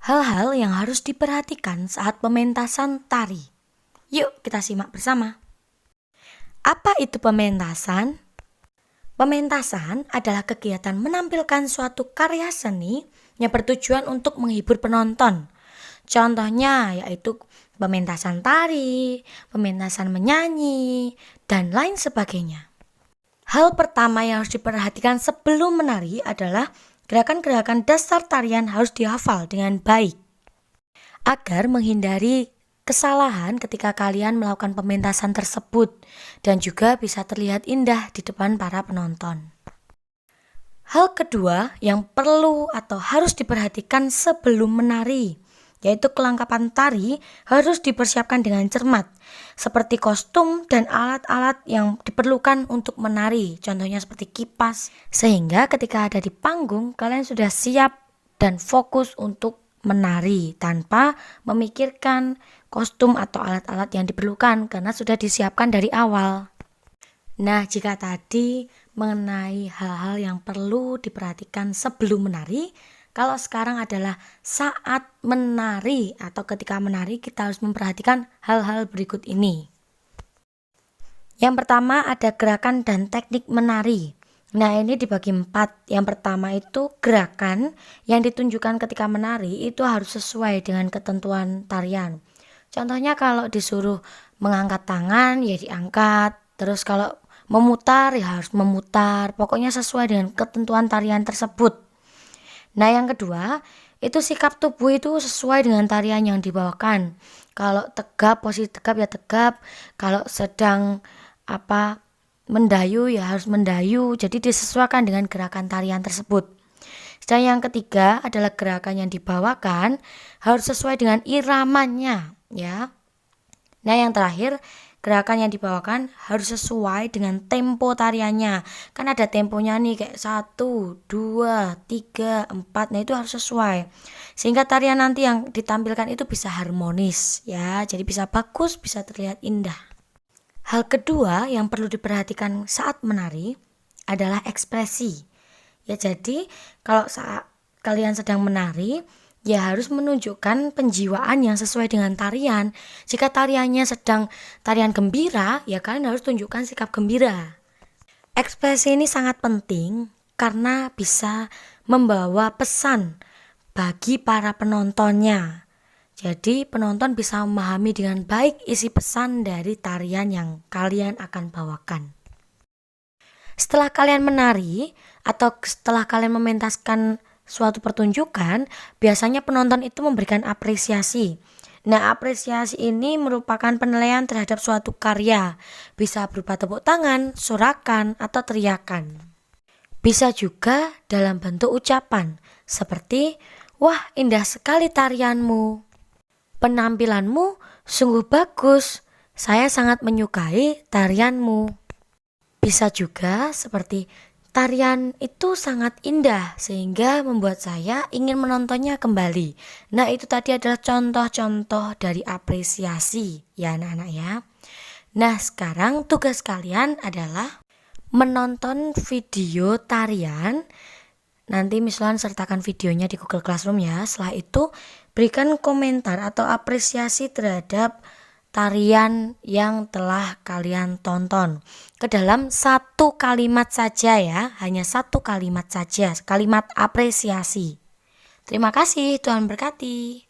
Hal-hal yang harus diperhatikan saat pementasan tari. Yuk kita simak bersama. Apa itu pementasan? Pementasan adalah kegiatan menampilkan suatu karya seni yang bertujuan untuk menghibur penonton. Contohnya yaitu pementasan tari, pementasan menyanyi, dan lain sebagainya. Hal pertama yang harus diperhatikan sebelum menari adalah gerakan-gerakan dasar tarian harus dihafal dengan baik agar menghindari kesalahan ketika kalian melakukan pementasan tersebut dan juga bisa terlihat indah di depan para penonton. Hal kedua yang perlu atau harus diperhatikan sebelum menari yaitu kelengkapan tari harus dipersiapkan dengan cermat seperti kostum dan alat-alat yang diperlukan untuk menari, contohnya seperti kipas, sehingga ketika ada di panggung kalian sudah siap dan fokus untuk menari tanpa memikirkan kostum atau alat-alat yang diperlukan karena sudah disiapkan dari awal. Nah, jika tadi mengenai hal-hal yang perlu diperhatikan sebelum menari, kalau sekarang adalah saat menari atau ketika menari kita harus memperhatikan hal-hal berikut ini. Yang pertama ada gerakan dan teknik menari. Nah, ini dibagi 4. Yang pertama itu gerakan yang ditunjukkan ketika menari itu harus sesuai dengan ketentuan tarian. Contohnya kalau disuruh mengangkat tangan ya diangkat, terus kalau memutar ya harus memutar, pokoknya sesuai dengan ketentuan tarian tersebut. Nah, yang kedua, itu sikap tubuh itu sesuai dengan tarian yang dibawakan. Kalau tegap, posisi tegap ya tegap. Kalau sedang mendayu ya harus mendayu. Jadi disesuaikan dengan gerakan tarian tersebut. Dan yang ketiga adalah gerakan yang dibawakan harus sesuai dengan iramanya, ya. Nah, yang terakhir, gerakan yang dibawakan harus sesuai dengan tempo tariannya. Kan ada temponya nih kayak 1, 2, 3, 4. Nah, itu harus sesuai. Sehingga tarian nanti yang ditampilkan itu bisa harmonis ya. Jadi bisa bagus, bisa terlihat indah. Hal kedua yang perlu diperhatikan saat menari adalah ekspresi. Ya, jadi kalau saat kalian sedang menari ya harus menunjukkan penjiwaan yang sesuai dengan tarian. Jika tariannya sedang tarian gembira, ya kalian harus tunjukkan sikap gembira. Ekspresi ini sangat penting karena bisa membawa pesan bagi para penontonnya. Jadi penonton bisa memahami dengan baik isi pesan dari tarian yang kalian akan bawakan. Setelah kalian menari atau setelah kalian mementaskan suatu pertunjukan, biasanya penonton itu memberikan apresiasi. Nah, apresiasi ini merupakan penilaian terhadap suatu karya. Bisa berupa tepuk tangan, sorakan, atau teriakan. Bisa juga dalam bentuk ucapan, seperti, "Wah, indah sekali tarianmu. Penampilanmu sungguh bagus. Saya sangat menyukai tarianmu." Bisa juga seperti, "Tarian itu sangat indah sehingga membuat saya ingin menontonnya kembali." Nah, itu tadi adalah contoh-contoh dari apresiasi ya anak-anak ya. Nah, sekarang tugas kalian adalah menonton video tarian. Nanti misalnya sertakan videonya di Google Classroom ya. Setelah itu berikan komentar atau apresiasi terhadap tarian yang telah kalian tonton ke dalam satu kalimat saja ya, hanya satu kalimat saja, kalimat apresiasi. Terima kasih, Tuhan berkati.